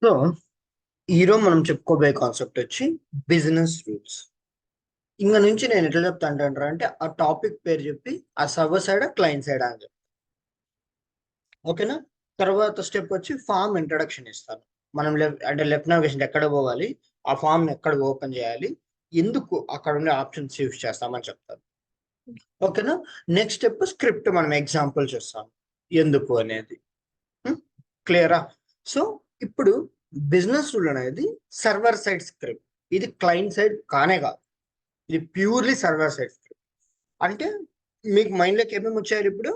So ఈరోజు మనం చెప్పుకోబోయే కాన్సెప్ట్ వచ్చి బిజినెస్ రూల్స్. ఇంకా నుంచి నేను ఎట్లా చెప్తా అంటే ఆ టాపిక్ పేరు చెప్పి ఆ సర్వర్ సైడ్ క్లయింట్ సైడ్ అని చెప్తాను. ఓకేనా? తర్వాత స్టెప్ వచ్చి ఫామ్ ఇంట్రడక్షన్ ఇస్తాను. మనం లెఫ్ట్ నావిగేషన్ ఎక్కడ పోవాలి, ఆ ఫామ్ ఎక్కడ ఓపెన్ చేయాలి, ఎందుకు అక్కడ ఉండే ఆప్షన్స్ యూస్ చేస్తామని చెప్తాను. ఓకేనా? నెక్స్ట్ స్టెప్ స్క్రిప్ట్, మనం ఎగ్జాంపుల్ చూస్తాం ఎందుకు అనేది. క్లియరా? సో ఇప్పుడు బిజినెస్ రూల్ అనేది సర్వర్ సైడ్ స్క్రిప్ట్. ఇది క్లయింట్ సైడ్ కానే కాదు, ఇది ప్యూర్లీ సర్వర్ సైడ్ స్క్రిప్ట్. అంటే మీకు మైండ్ లోకి ఏమేమి వచ్చాయి ఇప్పుడు?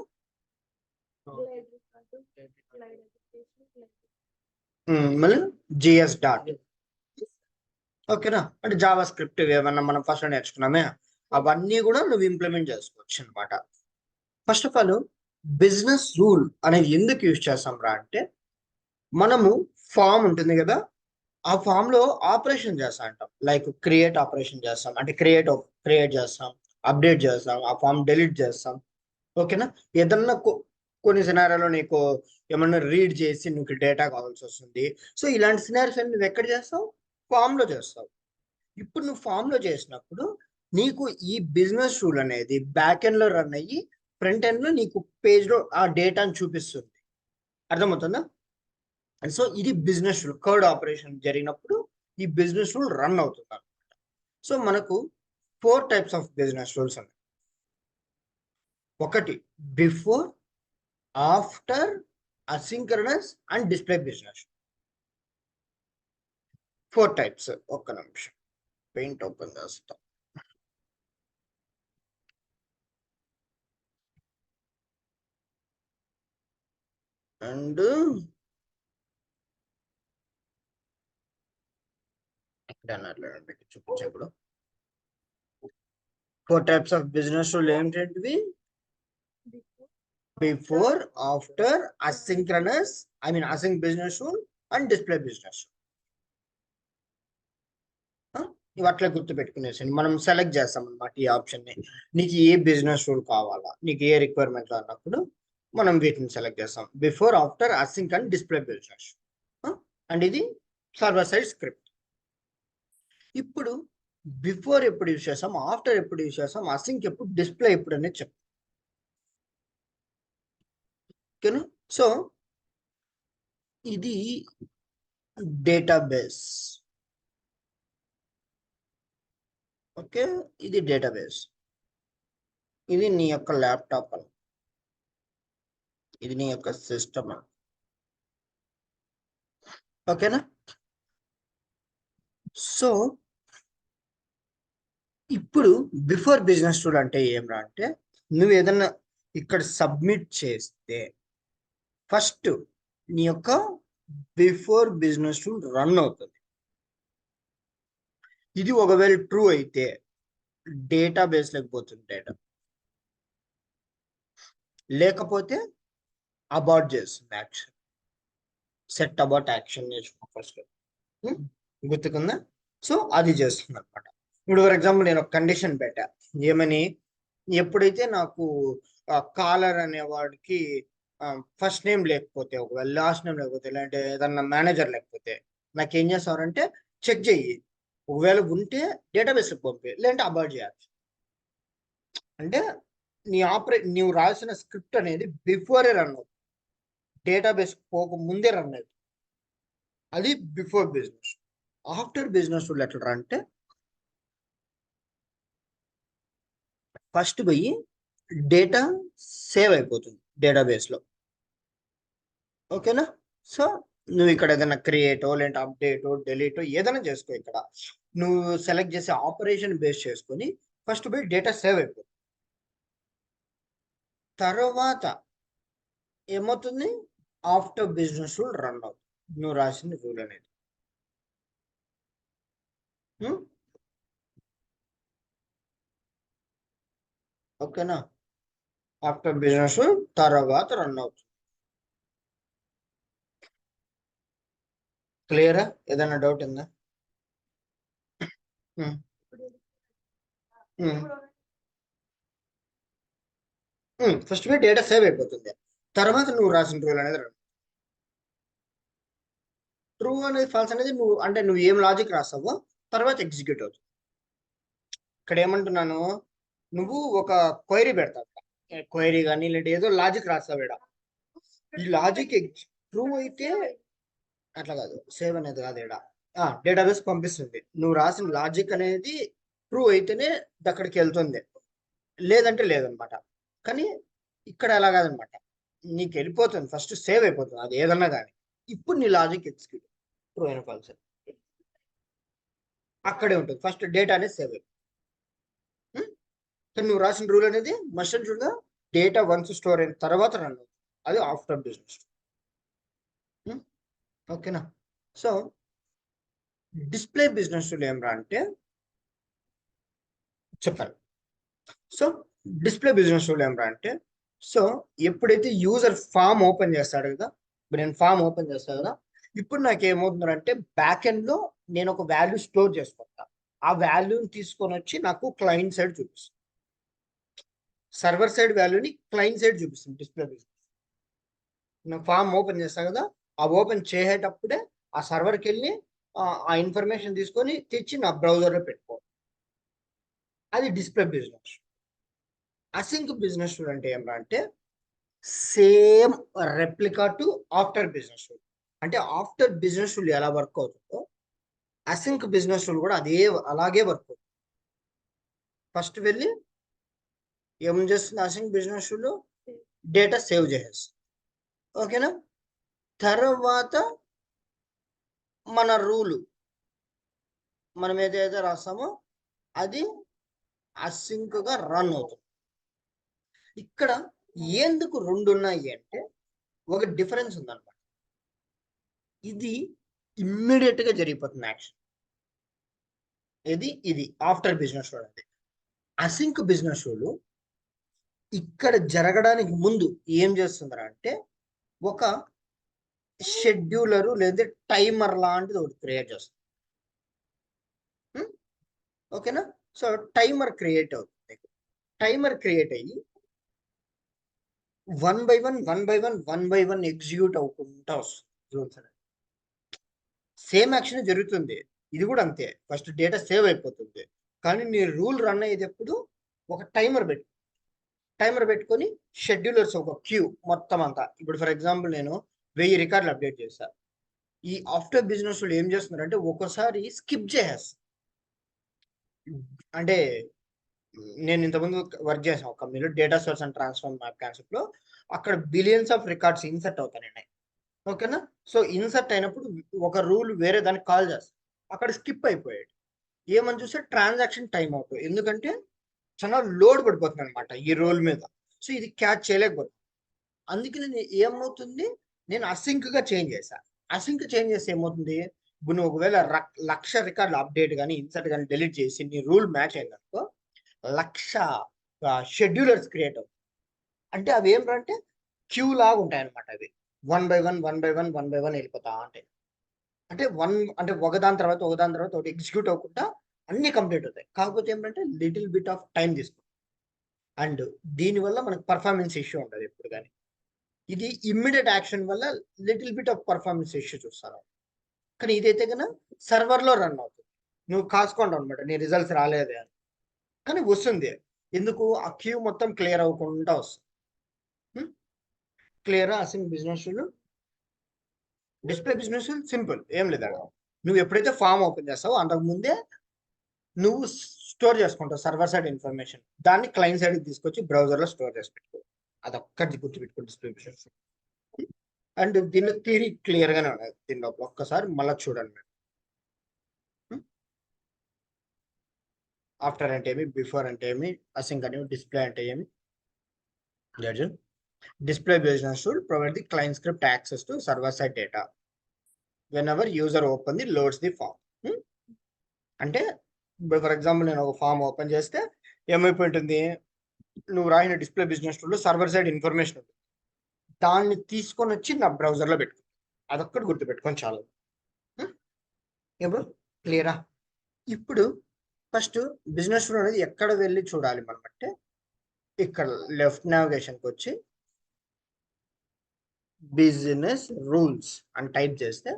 మళ్ళీ జిఎస్ డాట్. ఓకేనా? అంటే జావా స్క్రిప్ట్ ఏమన్నా మనం ఫస్ట్ నేర్చుకున్నామే, అవన్నీ కూడా నువ్వు ఇంప్లిమెంట్ చేసుకోవచ్చు అనమాట. First of all business rule అనేది ఎందుకు యూజ్ చేస్తాం రా అంటే, మనము ఫామ్ ఉంటుంది కదా, ఆ ఫామ్ లో ఆపరేషన్ చేస్తా అంటాం. లైక్ క్రియేట్ ఆపరేషన్ చేస్తాం, అంటే క్రియేట్ చేస్తాం, అప్డేట్ చేస్తాం, ఆ ఫామ్ డిలీట్ చేస్తాం. ఓకేనా? ఏదన్నా కొన్ని సినారియోలో నీకు ఏమన్నా రీడ్ చేసి నీకు డేటా కావాల్సి వస్తుంది. సో ఇలాంటి సినారియోస్ అన్ని నువ్వు ఎక్కడ చేస్తావు? ఫామ్ లో చేస్తావు. ఇప్పుడు నువ్వు ఫామ్ లో చేసినప్పుడు నీకు ఈ బిజినెస్ రూల్ అనేది బ్యాక్ ఎండ్ లో రన్ అయ్యి ఫ్రంట్ ఎండ్ లో నీకు పేజ్ లో ఆ డేటాను చూపిస్తుంది. అర్థమవుతుందా? సో ఇది బిజినెస్ రూల్. కర్డ్ ఆపరేషన్ జరిగినప్పుడు ఈ బిజినెస్ రూల్ రన్ అవుతుంది అనమాట. సో మనకు 4 టైప్స్ ఆఫ్ బిజినెస్ రూల్స్ ఉన్నాయి. ఒకటి before, after, asynchronous and display business. 4 types. ఒక్క నిమిషం పెయింట్ ఓపెన్ చేస్తాం. అండ్ చూపించే ఇప్పుడు 4 టైప్స్ ఆఫ్ బిజినెస్ రూల్ ఏంటంటివి? Before, after, asynchronous, async business rule and display business. ఇవి అట్లా గుర్తు పెట్టుకునేసి మనం సెలెక్ట్ చేస్తాం అనమాట ఈ ఆప్షన్ ని. నీకు ఏ బిజినెస్ రూల్ కావాలా, నీకు ఏ రిక్వైర్మెంట్ అన్నప్పుడు మనం వీటిని సెలెక్ట్ చేస్తాం. Before, after, async and display business. And ఇది సర్వర్ సైడ్ స్క్రిప్ట్. ఇప్పుడు బిఫోర్ ఎప్పుడు యూజ్ చేస్తాం, ఆఫ్టర్ ఎప్పుడు యూజ్ చేస్తాం, అసింక్ ఎప్పుడు, డిస్ప్లే ఎప్పుడు అనేది చెప్తాం. ఓకేనా? సో ఇది డేటాబేస్. ఓకే, ఇది డేటాబేస్. ఇది నీ యొక్క ల్యాప్టాప్ అని, ఇది నీ యొక్క సిస్టమ్ అని. ఓకేనా? సో ఇప్పుడు బిఫోర్ బిజినెస్ రూల్ అంటే ఏమరా అంటే, నువ్వు ఏదన్నా ఇక్కడ సబ్మిట్ చేస్తే ఫస్ట్ నీ యొక్క బిఫోర్ బిజినెస్ రూల్ రన్ అవుతుంది. ఇది ఒకవేళ ట్రూ అయితే డేటాబేస్ లేకపోతుంది డేటా, లేకపోతే అబార్ట్ చేస్తుంది యాక్షన్. సెట్ అబార్ట్ యాక్షన్ నేర్చుకో ఫస్ట్. గుర్తుకుందా? సో అది చేస్తుంది అనమాట. ఇప్పుడు ఫర్ ఎగ్జాంపుల్ నేను ఒక కండిషన్ పెట్టా. ఏమని? ఎప్పుడైతే నాకు కాలర్ అనేవాడికి ఫస్ట్ నేమ్ లేకపోతే, ఒకవేళ లాస్ట్ నేమ్ లేకపోతే, లేదంటే ఏదన్నా మేనేజర్ లేకపోతే నాకేం చేస్తారంటే చెక్ చెయ్యి. ఒకవేళ ఉంటే డేటాబేస్కి పంపి, లేదంటే అబార్ట్ చేయాలి. అంటే నువ్వు రాసిన స్క్రిప్ట్ అనేది బిఫోరే రన్ అవుతుంది, డేటాబేస్ పోక ముందే రన్ అవుతుంది. అది before business. After business rule ఎట్లా అంటే, ఫస్ట్ పోయి డేటా సేవ్ అయిపోతుంది డేటాబేస్ లో. ఓకేనా? సో నువ్వు ఇక్కడ ఏదైనా క్రియేటో, లేదంటే అప్డేటో, డెలీటో ఏదైనా చేసుకో. ఇక్కడ నువ్వు సెలెక్ట్ చేసే ఆపరేషన్ బేస్ చేసుకొని ఫస్ట్ పోయి డేటా సేవ్ అయిపోతుంది. తర్వాత ఏమవుతుంది? ఆఫ్టర్ బిజినెస్ రూల్ రన్ అవుతుంది, నువ్వు రాసిన రూల్ అనేది. ఓకేనా? ఆఫ్టర్ బిజినెస్ రూల్ తర్వాత రన్ అవుతుంది. క్లియరా? ఏదైనా డౌట్ ఉందా? ఫస్ట్ పోయి డేటా సేవ్ అయిపోతుంది, తర్వాత నువ్వు రాసిన రూల్ అనేది రన్. ట్రూ అనేది ఫాల్స్ అనేది నువ్వు ఏం లాజిక్ రాస్తావో తర్వాత ఎగ్జిక్యూట్ అవుతుంది. ఇక్కడ ఏమంటున్నాను, నువ్వు ఒక క్వైరీ పెడతావు, క్వైరీ కానీ లేదంటే ఏదో లాజిక్ రాస్తావు. ఈ లాజిక్ ట్రూ అయితే అట్లా కాదు, సేవ్ అనేది కాదు, డేటాబేస్ పంపిస్తుంది. నువ్వు రాసిన లాజిక్ అనేది ట్రూ అయితేనే అక్కడికి వెళ్తుంది, లేదంటే లేదనమాట. కానీ ఇక్కడ అలా కాదనమాట, నీకు వెళ్ళిపోతుంది, ఫస్ట్ సేవ్ అయిపోతుంది అది ఏదన్నా కానీ. ఇప్పుడు నీ లాజిక్ ఎగ్జిక్యూట్ ట్రూ అయిన ఫాల్స్ అక్కడే ఉంటుంది, ఫస్ట్ డేటా అనేది సేవ్ అయిపోతుంది. కానీ నువ్వు రాసిన రూల్ అనేది మస్ట్ అండ్ షుడ్గా డేటా వన్స్ స్టోర్ అయిన తర్వాత రన్ అవుతుంది, అది ఆఫ్టర్ బిజినెస్. ఓకేనా? సో డిస్ప్లే బిజినెస్ రూల్ ఏమరా అంటే చెప్పాలి. సో డిస్ప్లే బిజినెస్ రూల్ ఏమరా అంటే, సో ఎప్పుడైతే యూజర్ ఫామ్ ఓపెన్ చేస్తాడు కదా, ఇప్పుడు నేను ఫామ్ ఓపెన్ చేస్తాను కదా, ఇప్పుడు నాకు ఏమవుతుందంటే బ్యాక్ ఎండ్ లో నేను ఒక వాల్యూ స్టోర్ చేసుకుంటా, ఆ వాల్యూని తీసుకొని వచ్చి నాకు క్లయింట్ సైడ్ చూపిస్తుంది, సర్వర్ సైడ్ వాల్యూని క్లయింట్ సైడ్ చూపిస్తుంది డిస్ప్లే బిజినెస్. నేను ఫామ్ ఓపెన్ చేస్తాను కదా, ఆ ఓపెన్ చేసేటప్పుడే ఆ సర్వర్కి వెళ్ళి ఆ ఇన్ఫర్మేషన్ తీసుకొని తెచ్చి నా బ్రౌజర్లో పెట్టుకోవాలి, అది display business. Async business rule అంటే ఏమరా అంటే same replica to after business rule. అంటే ఆఫ్టర్ బిజినెస్ రూల్ ఎలా వర్క్ అవుతుందో అసింక్ బిజినెస్ రూల్ కూడా అలాగే వర్క్ అవుతుంది. ఫస్ట్ వెళ్ళి ఏం చేస్తుంది async business rule, data save చేసేస్తుంది. ఓకేనా? తర్వాత మన రూలు మనం ఏదైతే రాస్తామో అది అసింక్ గా రన్ అవుతుంది. ఇక్కడ ఎందుకు రెండు ఉన్నాయి అంటే ఒక డిఫరెన్స్ ఉందన్నమాట, ఇది ఇమ్మీడియట్ గా జరిగిపోతుంది యాక్షన్, ఇది ఆఫ్టర్ బిజినెస్ రూల్. అంటే అసింక్ బిజినెస్ రూల్ ఇక్కడ జరగడానికి ముందు ఏం చేస్తుందరా అంటే ఒక షెడ్యూలరు లేదా టైమర్ లాంటిది ఒకటి క్రియేట్ చేస్తుంది. ఓకేనా? సో టైమర్ క్రియేట్ అవుతుంది, టైమర్ క్రియేట్ అయ్యి వన్ బై వన్ ఎగ్జిక్యూట్ అవ్వకుండా వస్తుంది. సేమ్ యాక్షన్ జరుగుతుంది, ఇది కూడా అంతే, ఫస్ట్ డేటా సేవ్ అయిపోతుంది. కానీ నీ రూల్ రన్ అయ్యేటప్పుడు ఒక టైమర్ పెట్టుకొని షెడ్యూలర్స్ ఒక క్యూ మొత్తం అంతా. ఇప్పుడు ఫర్ ఎగ్జాంపుల్ నేను 1000 రికార్డులు అప్డేట్ చేస్తాను, ఈ ఆఫ్టర్ బిజినెస్ ఏం చేస్తున్నారంటే ఒక్కోసారి స్కిప్ చేసేస్తారు. అంటే నేను ఇంతకుముందు వర్క్ చేసాను ఒక కంపెనీలో data source and transform map concept లో, అక్కడ బిలియన్స్ ఆఫ్ రికార్డ్స్ ఇన్సర్ట్ అవుతాయి. ఓకేనా? సో ఇన్సర్ట్ అయినప్పుడు ఒక రూల్ వేరే దానికి కాల్ చేస్తాం, అక్కడ స్కిప్ అయిపోయాడు. ఏమని చూస్తే ట్రాన్సాక్షన్ టైం అవుతుంది, ఎందుకంటే చాలా లోడ్ పడిపోతుంది అనమాట ఈ రూల్ మీద. సో ఇది క్యాచ్ చేయలేకపోతుంది. అందుకే నేను ఏమవుతుంది, నేను అసింక్ గా చేంజ్ చేశాను. అసింక్ చేంజ్ చేస్తే ఏమవుతుంది, ఇప్పుడు నువ్వు ఒకవేళ 1,00,000 రికార్డులు అప్డేట్ కానీ ఇన్సర్ట్ కానీ డిలీట్ చేసి నీ రూల్ మ్యాచ్ అయిందనుకో 1,00,000 షెడ్యూలర్స్ క్రియేట్ అవుతాయి. అంటే అవి ఏమిటంటే క్యూ లాగా ఉంటాయి అనమాట. అవి వన్ బై వన్ వెళ్ళిపోతా ఉంటాయి. అంటే ఒకదాని తర్వాత ఒకటి ఎగ్జిక్యూట్ అవ్వకుండా అన్ని కంప్లీట్ అవుతాయి. కాకపోతే ఏంటంటే లిటిల్ బిట్ ఆఫ్ టైం తీసుకుంటాం, అండ్ దీనివల్ల మనకు పర్ఫార్మెన్స్ ఇష్యూ ఉంటుంది ఎప్పుడు కానీ. ఇది ఇమ్మీడియట్ యాక్షన్ వల్ల little bit of performance issue చూస్తారు. కానీ ఇదైతే కన్నా సర్వర్లో రన్ అవుతుంది, నువ్వు కాసుకోండి అనమాట నీ రిజల్ట్స్ రాలేదే అని, కానీ వస్తుంది. ఎందుకు? ఆ క్యూ మొత్తం క్లియర్ అవ్వకుండా వస్తుంది. Clear async business rule. Display business rule simple, ఏం లేదా, నువ్వు ఎప్పుడైతే ఫామ్ ఓపెన్ చేస్తావో అంతకు ముందే నువ్వు స్టోర్ చేసుకుంటావు సర్వర్ సైడ్ ఇన్ఫర్మేషన్, దాన్ని క్లయింట్ సైడ్ తీసుకొచ్చి బ్రౌజర్ లో స్టోర్ చేసి పెట్టుకో, అదొక్కటి గుర్తుపెట్టుకో డిస్ప్లే బిజినెస్. అండ్ దీనిలో థియరీ క్లియర్ గానే ఉన్నది, దీని లోపల ఒక్కసారి మళ్ళీ చూడండి మీరు. ఆఫ్టర్ అంటే ఏమి, బిఫోర్ అంటే ఏమి, అసింక్ అంటే డిస్ప్లే అంటే ఏమి. Display business rule provide the client script access to server side data whenever user open the loads the form. అంటే ఫర్ ఎగ్జాంపుల్ నేను ఒక ఫామ్ ఓపెన్ చేస్తే ఏమైపోయి ఉంటుంది, నువ్వు రాసిన display business rule server side information ఉంటుంది, దాన్ని తీసుకొని వచ్చి నా బ్రౌజర్లో పెట్టుకో, అదొక్కటి గుర్తుపెట్టుకొని చాలు. ఇప్పుడు క్లియరా? ఇప్పుడు ఫస్ట్ బిజినెస్ రూల్ అనేది ఎక్కడ వెళ్ళి చూడాలి మనం అంటే, ఇక్కడ లెఫ్ట్ నావిగేషన్కి వచ్చి బిజినెస్ రూల్స్ అని టైప్ చేస్తే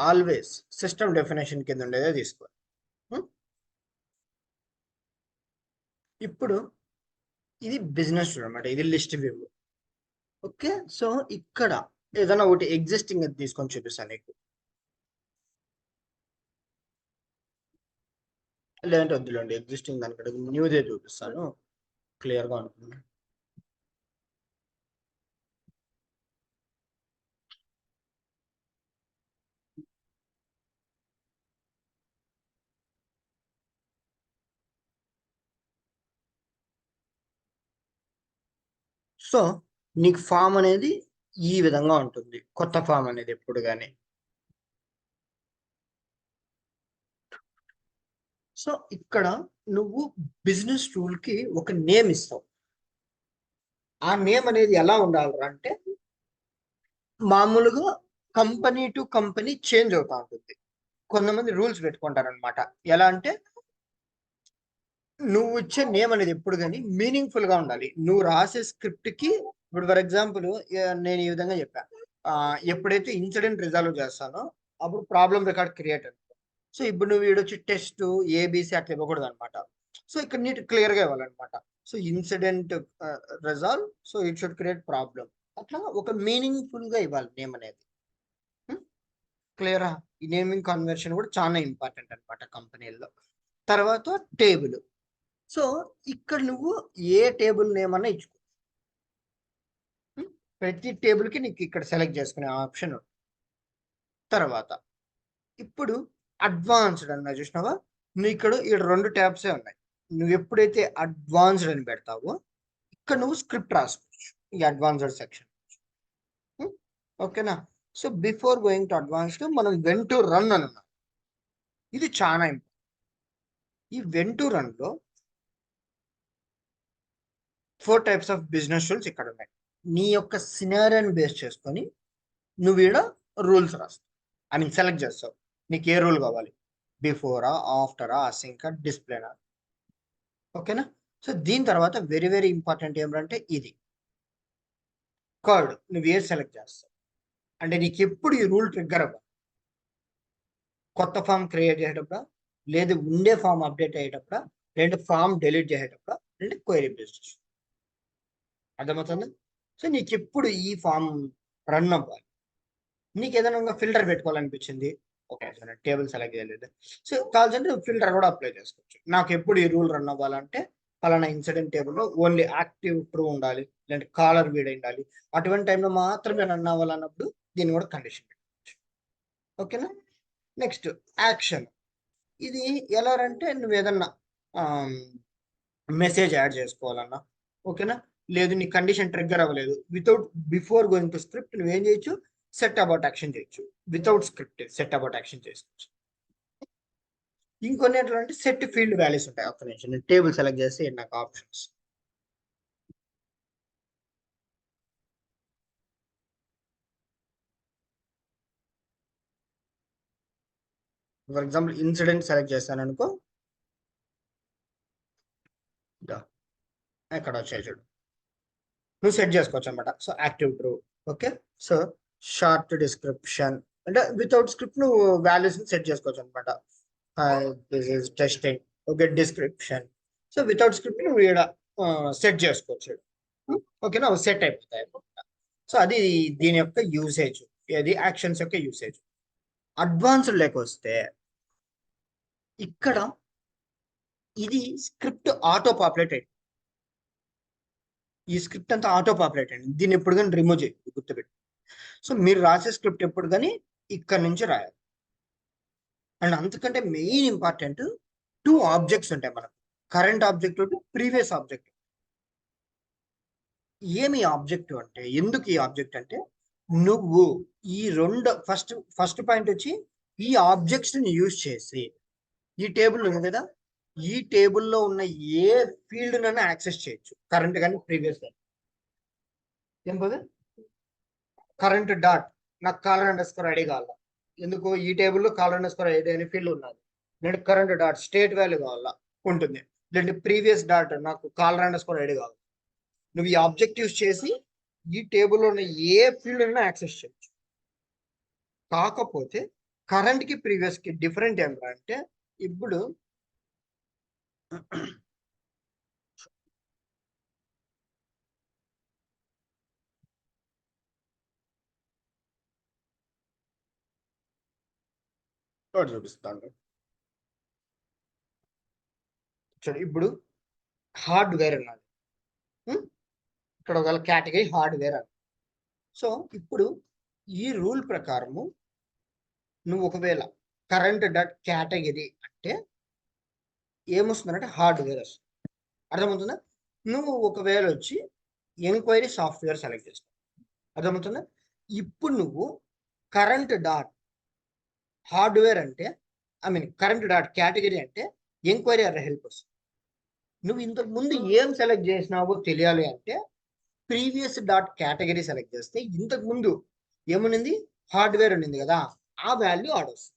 ఆల్వేస్ సిస్టమ్ డెఫినేషన్ కింద ఉండేదే తీసుకోవాలి. ఇప్పుడు ఇది బిజినెస్ అనమాట, ఇది లిస్ట్ వ్యూ. ఓకే, సో ఇక్కడ ఏదైనా ఒకటి ఎగ్జిస్టింగ్ తీసుకొని చూపిస్తాను నీకు, లేదంటే వద్దులేండి ఎగ్జిస్టింగ్ దానికంటే న్యూదే చూపిస్తాను, క్లియర్గా ఉంటుంది. సో నీకు ఫామ్ అనేది ఈ విధంగా ఉంటుంది, కొత్త ఫామ్ అనేది ఎప్పుడు కానీ. సో ఇక్కడ నువ్వు బిజినెస్ రూల్ కి ఒక నేమ్ ఇస్తావు. ఆ నేమ్ అనేది ఎలా ఉండాలి అంటే, మామూలుగా కంపెనీ టు కంపెనీ చేంజ్ అవుతా ఉంటుంది. కొంతమంది రూల్స్ పెట్టుకుంటారు అనమాట. ఎలా అంటే, నువ్వు ఇచ్చే నేమ్ అనేది ఎప్పుడు కానీ మీనింగ్ఫుల్ గా ఉండాలి. నువ్వు రాసే స్క్రిప్ట్ కి, ఇప్పుడు ఫర్ ఎగ్జాంపుల్ నేను ఈ విధంగా చెప్పా, ఎప్పుడైతే ఇన్సిడెంట్ రిజాల్వ్ చేస్తానో అప్పుడు ప్రాబ్లం రికార్డ్ క్రియేట్ అవుతుంది. సో ఇప్పుడు నువ్వు వీడొచ్చి టెస్ట్ ఏబిసి అట్లా ఇవ్వకూడదు అనమాట. సో ఇక్కడ నీట్ క్లియర్ గా ఇవ్వాలన్నమాట. So incident resolve, so it should create problem, అట్లా ఒక మీనింగ్ఫుల్ గా ఇవ్వాలి నేమ్ అనేది. క్లియరా? ఈ నేమింగ్ కన్వర్షన్ కూడా చాలా ఇంపార్టెంట్ అనమాట కంపెనీల్లో. తర్వాత టేబుల్. సో ఇక్కడ నువ్వు ఏ టేబుల్ నేమ్ అన్నా ఇచ్చుకో. ప్రతి టేబుల్ కి నీకు ఇక్కడ సెలెక్ట్ చేసుకునే ఆప్షన్ ఉంది. తర్వాత ఇప్పుడు అడ్వాన్స్డ్ అన్నా చూసినావా, నువ్వు ఇక్కడ 2 ట్యాబ్సే ఉన్నాయి. నువ్వు ఎప్పుడైతే అడ్వాన్స్డ్ అని పెడతావో ఇక్కడ నువ్వు స్క్రిప్ట్ రాసుకోవచ్చు ఈ అడ్వాన్స్డ్ సెక్షన్. ఓకేనా? So before going to advanced మనం వెన్ టు రన్ అని ఉన్నాం. ఇది చాలా ఇంపార్టెంట్. ఈ వెన్ టు రన్ లో 4 టైప్స్ ఆఫ్ బిజినెస్ రూల్స్ ఇక్కడ ఉన్నాయి. నీ యొక్క సినారియోని బేస్ చేసుకొని నువ్వు ఈడ రూల్స్ రాస్తావు, ఐ మీన్ సెలెక్ట్ చేస్తావు. నీకు ఏ రూల్ కావాలి, బిఫోరా, ఆఫ్టరా, అసింకా, డిస్ప్లేనా. ఓకేనా? సో దీని తర్వాత వెరీ వెరీ ఇంపార్టెంట్ ఏమిటంటే ఇది కర్డ్. నువ్వు ఏ సెలెక్ట్ చేస్తావు అంటే నీకు ఎప్పుడు ఈ రూల్ ట్రిగ్గర్ అవ్వాలి, కొత్త ఫామ్ క్రియేట్ చేసేటప్పుడు, లేదు ఉండే ఫామ్ అప్డేట్ అయ్యేటప్పుడు, రెండు ఫామ్ డిలీట్ చేసేటప్పుడు, రెండు క్వైరీ బిజినెస్. అర్థమవుతుంది? సో నీకు ఎప్పుడు ఈ ఫామ్ రన్ అవ్వాలి. నీకు ఏదైనా ఫిల్టర్ పెట్టుకోవాలనిపించింది, ఓకే టేబుల్ సెలెక్ట్ చేయలేదు, సో కావాల్సింటే ఫిల్టర్ కూడా అప్లై చేసుకోవచ్చు. నాకు ఎప్పుడు ఈ రూల్ రన్ అవ్వాలంటే ఫలానా ఇన్సిడెంట్ టేబుల్లో ఓన్లీ యాక్టివ్ ట్రూ ఉండాలి, లేదంటే కాలర్ వీడ్ ఉండాలి, అటువంటి టైంలో మాత్రమే రన్ అవ్వాలన్నప్పుడు దీన్ని కూడా కండిషన్ పెట్టుకోవచ్చు. ఓకేనా? Next action. ఇది ఎలా అంటే నువ్వు ఏదన్నా మెసేజ్ యాడ్ చేసుకోవాలన్నా, ఓకేనా, లేదు నీ కండిషన్ ట్రిగ్గర్ అవ్వలేదు, without before going to script నువ్వేం చేయొచ్చు, సెట్ అబౌట్ యాక్షన్ చేయొచ్చు. Without script set about action చేసుకోవచ్చు. ఇంకొన్ని ఎట్లా అంటే సెట్ ఫీల్డ్ వాల్యూస్ ఉంటాయి. ఒక్క నిమిషం నేను టేబుల్ సెలెక్ట్ చేస్తే నాకు options. For example incident select చేస్తాను అనుకో, ఎక్కడ వచ్చాయి చూడు, నువ్వు సెట్ చేసుకోవచ్చు అనమాట. So active true, okay. So short description అంటే వితౌట్ స్క్రిప్ట్ నువ్వు వాల్యూస్ సెట్ చేసుకోవచ్చు అనమాట. This is testing, okay, description. So without script నువ్వు ఇక్కడ సెట్ చేసుకోవచ్చు. ఓకేనా? సెట్ అయిపోతాయి అనమాట. సో అది దీని యొక్క యూసేజ్, ఇది యాక్షన్స్ యొక్క యూసేజ్. అడ్వాన్స్డ్ లేక వస్తే ఇక్కడ ఇది స్క్రిప్ట్ ఆటో పాపులేట్ అయింది. ఈ స్క్రిప్ట్ అంతా ఆటో పాపులేట్ అయింది. దీన్ని ఎప్పుడు కానీ రిమూవ్ చేయి, గుర్తుపెట్టి. సో మీరు రాసే స్క్రిప్ట్ ఎప్పుడు కానీ ఇక్కడ నుంచి రాయాలి. అండ్ అంతకంటే మెయిన్ ఇంపార్టెంట్ 2 ఆబ్జెక్ట్స్ ఉంటాయి మనకు, కరెంట్ ఆబ్జెక్ట్ ఒకటి, ప్రీవియస్ ఆబ్జెక్ట్. ఏమి ఆబ్జెక్ట్ అంటే, ఎందుకు ఈ ఆబ్జెక్ట్ అంటే, నువ్వు ఈ రెండు ఫస్ట్ పాయింట్ వచ్చి ఈ ఆబ్జెక్ట్స్ ని యూజ్ చేసి ఈ టేబుల్ ఉంది కదా, ఈ టేబుల్లో ఉన్న ఏ ఫీల్డ్ నైనా యాక్సెస్ చేయొచ్చు, కరెంట్ కానీ ప్రీవియస్ కానీ. ఏం పోదు, కరెంట్ డాట్ నాకు కాలర్ అండర్ స్కోర్ ఐడి కావాలా, ఎందుకు ఈ టేబుల్లో కాలర్ అండర్ స్కోర్ ఐడి అనే ఫీల్డ్ ఉన్నది. నేను కరెంట్ డాట్ స్టేట్ వాల్యూ కావాలా, ఉంటుంది. లేదంటే ప్రీవియస్ డాట్ నాకు కాలర్ అండర్ స్కోర్ ఐడి కావాలి. నువ్వు ఈ ఆబ్జెక్ట్ యూస్ చేసి ఈ టేబుల్లో ఉన్న ఏ ఫీల్డ్ అయినా యాక్సెస్ చేయొచ్చు. కాకపోతే కరెంట్ కి ప్రీవియస్ కి డిఫరెంట్ ఏమిరా అంటే ఇప్పుడు చూపిస్తాను చూడు. ఇప్పుడు హార్డ్వేర్ అన్నది ఇక్కడ ఒక కేటగిరీ హార్డ్వేర్ అని. సో ఇప్పుడు ఈ రూల్ ప్రకారము నువ్వు ఒకవేళ కరెంట్ డాట్ కేటగిరీ అంటే ఏమొస్తుందంటే హార్డ్వేర్ వస్తుంది. అర్థమవుతుందా? నువ్వు ఒకవేళ వచ్చి ఎంక్వైరీ సాఫ్ట్వేర్ సెలెక్ట్ చేస్తావు. అర్థమవుతుందా? ఇప్పుడు నువ్వు కరెంట్ డాట్ హార్డ్వేర్ అంటే కరెంట్ డాట్ కేటగిరీ అంటే ఎంక్వైరీ ఆర్ హెల్ప్ వస్తుంది. నువ్వు ఇంతకు ముందు ఏం సెలెక్ట్ చేసినావో తెలియాలి అంటే ప్రీవియస్ డాట్ కేటగిరీ సెలెక్ట్ చేస్తే ఇంతకు ముందు ఏముంది హార్డ్వేర్ ఉండింది కదా, ఆ వాల్యూ ఆడొస్తుంది.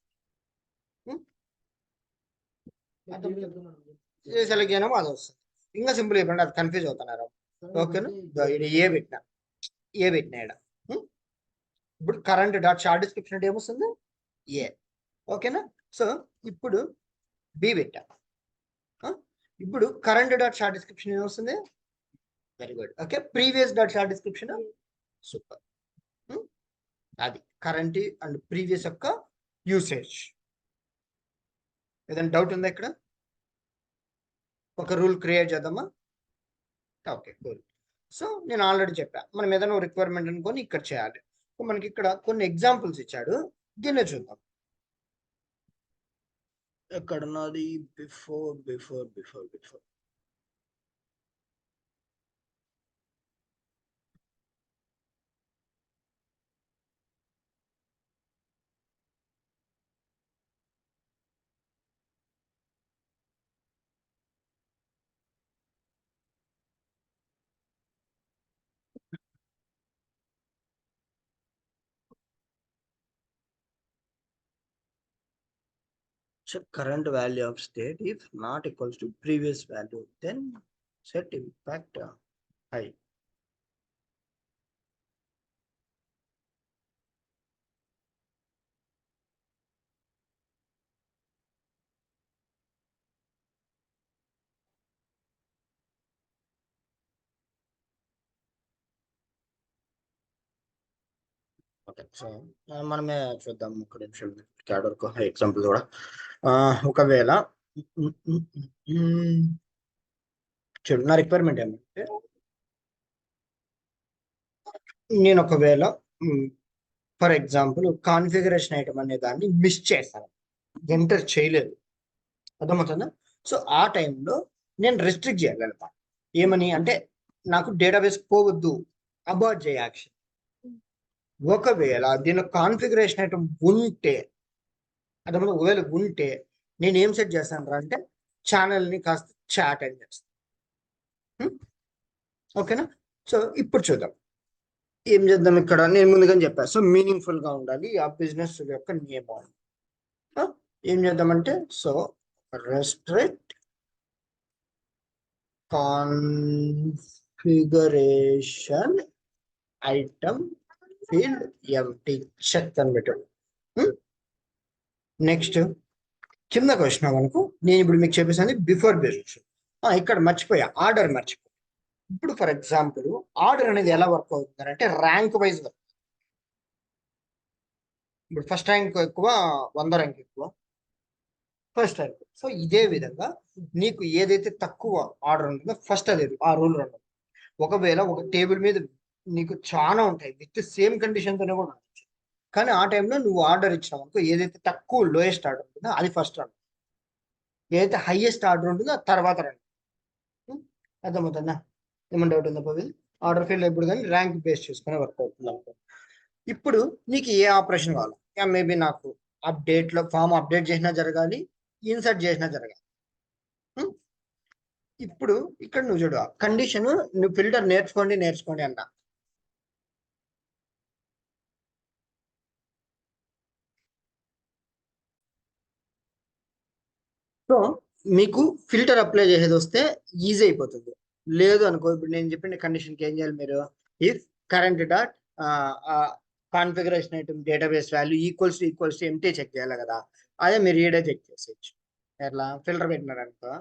సెలెక్ట్ చేయడం అది వస్తుంది. ఇంకా సింపుల్ చెప్పండి, అది కన్ఫ్యూజ్ అవుతున్నారు. ఓకేనా? ఏ పెట్టినా ఇక్కడ ఇప్పుడు కరెంట్ డాట్ షార్ట్ డిస్క్రిప్షన్ అంటే ఏమొస్తుంది ఏ. ఓకేనా? సో ఇప్పుడు బి పెట్టా. ఇప్పుడు కరెంట్ డాట్ షార్ట్ డిస్క్రిప్షన్ ఏమొస్తుంది? Very good. Okay, previous dot short description super. అది కరెంట్ అండ్ ప్రీవియస్ యొక్క యూసేజ్. ఏదైనా డౌట్ ఉందా ఇక్కడ? ఒక రూల్ క్రియేట్ చేద్దామా? Okay cool. సో నేను ఆల్రెడీ చెప్పా, మనం ఏదైనా రిక్వైర్మెంట్ అనుకొని ఇక్కడ చేయాలి. మనకి ఇక్కడ కొన్ని ఎగ్జాంపుల్స్ ఇచ్చాడు, దీన్ని చూద్దాం. ఎక్కడున్నది? Before before before before check current value of state. If not equals to previous value, then set impact high. Okay, so మనమే చూద్దాం ఒక నిమిషం క్యాడర్ ఎగ్జాంపుల్ కూడా. ఒకవేళ చూడు, నా రిక్వైర్మెంట్ ఏమంటే నేను ఒకవేళ ఫర్ ఎగ్జాంపుల్ కాన్ఫిగరేషన్ ఐటమ్ అనే దాన్ని మిస్ చేస్తాను, ఎంటర్ చేయలేదు. అర్థమవుతుందా? సో ఆ టైంలో నేను రెస్ట్రిక్ట్ చేయగలుగుతాను. ఏమని అంటే నాకు డేటాబేస్ పోవద్దు, అబార్ట్ చేయ యాక్షన్. ఒకవేళ దీని కాన్ఫిగరేషన్ ఐటమ్ ఉంటే, అర్థమవుతుంది, ఒకవేళ ఉంటే నేను ఏం సెట్ చేస్తాను అంటే ఛానల్ని కాస్త చాట్ అని చేస్తాను. ఓకేనా? సో ఇప్పుడు చూద్దాం ఏం చేద్దాం. ఇక్కడ నేను ముందుగానే చెప్పాను, సో మీనింగ్ఫుల్ గా ఉండాలి ఆ బిజినెస్ యొక్క నియమం. ఏం చేద్దామంటే so restrict configuration item field empty check అని పెట్టాడు. నెక్స్ట్ కిందకు వచ్చినా మనకు నేను ఇప్పుడు మీకు చెప్పేసాను బిఫోర్ బిజినెస్. ఇక్కడ మర్చిపోయా, ఆర్డర్ మర్చిపోయా. ఇప్పుడు ఫర్ ఎగ్జాంపుల్ ఆర్డర్ అనేది ఎలా వర్క్ అవుతుంది అంటే ర్యాంక్ వైజ్ వర్క్. ఇప్పుడు ఫస్ట్ ర్యాంక్ ఎక్కువ, 100 ర్యాంక్ ఎక్కువ, ఫస్ట్ ర్యాంక్. సో ఇదే విధంగా నీకు ఏదైతే తక్కువ ఆర్డర్ ఉంటుందో ఫస్ట్ అది ఆ రూల్ ఉండదు. ఒకవేళ ఒక టేబుల్ మీద నీకు చాలా ఉంటాయి విత్ సేమ్ కండిషన్తోనే కూడా ఉండొచ్చు, కానీ ఆ టైంలో నువ్వు ఆర్డర్ ఇచ్చినావు అనుకో, ఏదైతే తక్కువ లోయెస్ట్ ఆర్డర్ ఉంటుందో అది ఫస్ట్ రండి, ఏదైతే హైయెస్ట్ ఆర్డర్ ఉంటుందో తర్వాత రండి. అర్థమవుతుందా? ఏమన్నా డౌట్ ఉందా పవి? ఆర్డర్ ఫీల్డ్ ఎప్పుడు కానీ ర్యాంక్ బేస్ చేసుకుని వర్క్ అవుతుంది అనుకో. ఇప్పుడు నీకు ఏ ఆపరేషన్ కావాలి, మేబీ నాకు అప్డేట్లో ఫామ్ అప్డేట్ చేసినా జరగాలి, ఇన్సర్ట్ చేసినా జరగాలి. ఇప్పుడు ఇక్కడ నువ్వు చూడు, కండిషన్ నువ్వు ఫిల్టర్ నేర్చుకోండి అన్నా. సో మీకు ఫిల్టర్ అప్లై చేసేది వస్తే ఈజీ అయిపోతుంది. లేదు అనుకో, ఇప్పుడు నేను చెప్పిన కండిషన్కి ఏం చేయాలి మీరు, if current dot configuration item database value equals to empty check చేయాలి కదా, అదే మీరు ఈడే చెక్ చేసేయచ్చు. ఎట్లా ఫిల్టర్ పెట్టినారు అనుకో,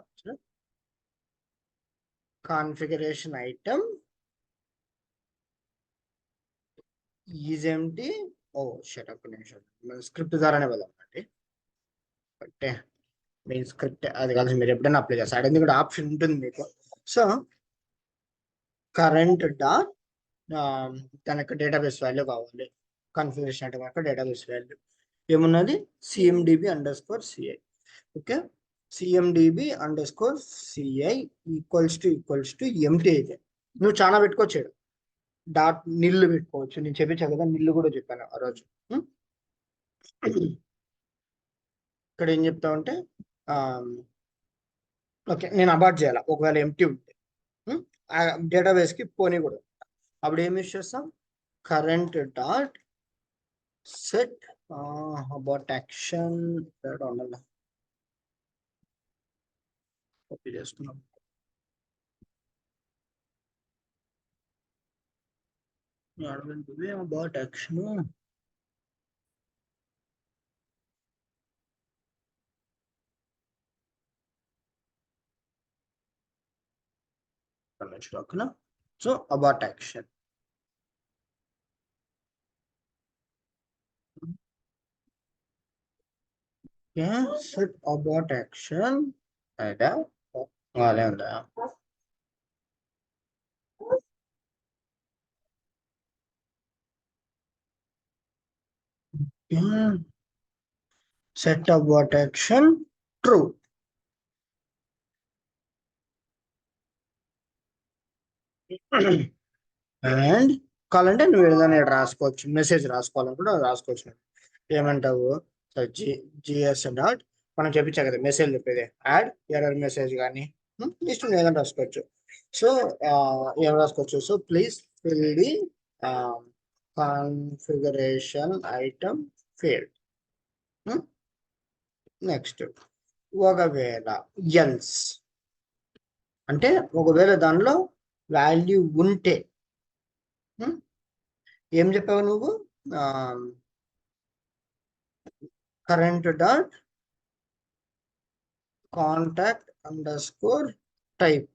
configuration item is empty. Oh shut, ఒక్క నిమిషం, స్క్రిప్ట్ ద్వారానే వెళ్దాం అండి. అంటే మీ స్క్రిప్ట్ అది కలిసి మీరు ఎప్పుడైనా అప్లై చేస్తారు, ఎందుకంటే ఆప్షన్ ఉంటుంది మీకు. సో కరెంట్ డాట్ తనకు డేటాబేస్ వాల్యూ కావాలి, కాన్ఫిగరేషన్ ఐటమ్ యొక్క డేటాబేస్ వాల్యూ ఏమున్నది, cmdb_ci. Okay, cmdb_ci equals to empty. అయితే నువ్వు చాలా పెట్టుకోవచ్చు, డాట్ నిల్లు పెట్టుకోవచ్చు. నేను చెప్పించా కదా, నిల్లు కూడా చెప్పాను ఆ రోజు. ఇక్కడ ఏం చెప్తామంటే ఓకే, నేను అబార్ట్ చేయాలి ఒకవేళ ఎంటీ ఉంటే, డేటాబేస్ కి పోనీ కూడా. అప్పుడు ఏం యూస్ చేస్తాం, current dot set abort action ఉండాలి, కాపీ చేసుకున్నాం. అబార్ట్ యాక్షన్ ఓకేనా. So abort action, set abort action అయితే అలాగే ఉందా. Set abort action true. And కావాలంటే నువ్వు ఏదైనా రాసుకోవచ్చు, మెసేజ్ రాసుకోవాలనుకుంటే రాసుకోవచ్చు. ఏమంటావు, జిఎస్ డాట్ మనం చెప్పించా కదా మెసేజ్ చెప్పేది, యాడ్ ఎర్రర్ మెసేజ్ కానీ ఇష్టం ఏదైనా రాసుకోవచ్చు. సో ఏం రాసుకోవచ్చు, so please fill the configuration item field. Next ఒకవేళ ఎల్స్ అంటే ఒకవేళ దానిలో వాల్యూ ఉంటే ఏం చెప్పావు నువ్వు, current dot contact underscore type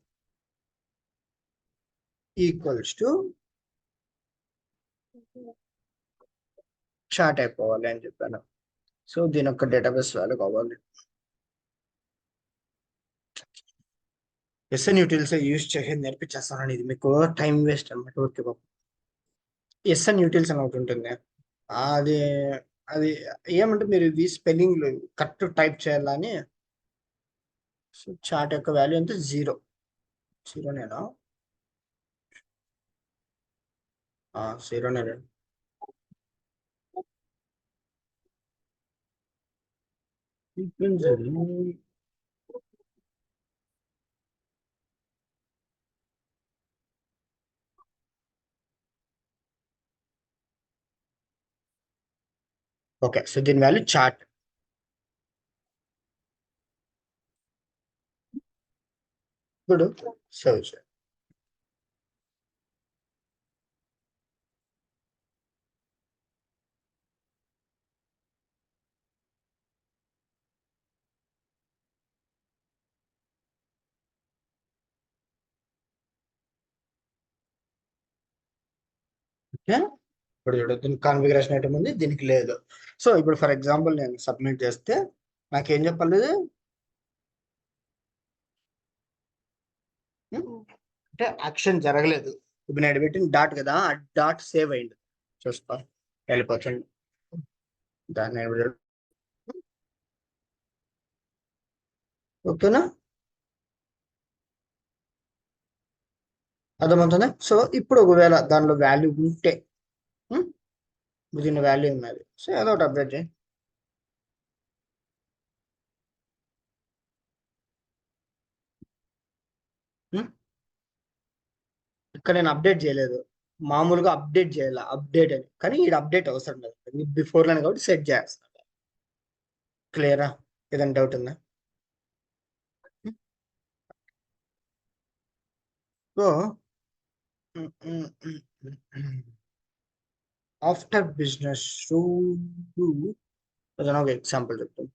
equals to chart అయిపోవాలి అని చెప్పాను. సో దీని యొక్క డేటాబేస్ వాల్యూ కావాలి. ఎస్ఎన్ యూటిల్స్ యూజ్ చేసి నేర్పించేస్తాను, ఇది మీకు టైం వేస్ట్ అన్నమాట. ఓకే బాబు, ఎస్ఎన్ యూటిల్స్ అని ఒకటి ఉంటుంది, అది అది ఏమంటే మీరు ఇది స్పెల్లింగ్ కరెక్ట్ టైప్ చేయాలని. సో చార్ట్ యొక్క వాల్యూ అంటే జీరోనేనా, జీరోనే. ఓకే, సో దీని వాల్యూ చార్ట్. ఇప్పుడు సేవ్ చేయాలి. ఓకే, ఇప్పుడు చూడు, దీనికి కాన్ఫిగరేషన్ ఐటమ్ ఉంది, దీనికి లేదు. సో ఇప్పుడు ఫర్ ఎగ్జాంపుల్ నేను సబ్మిట్ చేస్తే నాకేం చెప్పాలి, అంటే యాక్షన్ జరగలేదు. ఇప్పుడు నేను పెట్టిన డాట్ కదా, ఆ డాట్ సేవ్ అయింది, చూసుకో వెళ్ళిపోతుంది. దాన్ని ఓకేనా, అర్థమవుతుంది. సో ఇప్పుడు ఒకవేళ దానిలో వాల్యూ ఉంటే, దీని వాల్యూ ఉన్నది, సో ఏదో ఒకటి అప్డేట్ చేయి. ఇక్కడ నేను అప్డేట్ చేయలేదు, మామూలుగా అప్డేట్ చేయాలి, అప్డేట్ అని, కానీ ఇది అప్డేట్ అవసరం లేదు, బిఫోర్ లోనే కాబట్టి సెట్ చేస్తాను. క్లియరా, ఏదైనా డౌట్ ఉందా. సో ఆఫ్టర్ బిజినెస్ రూల్ ఏదైనా ఒక ఎగ్జాంపుల్ చెప్తాం.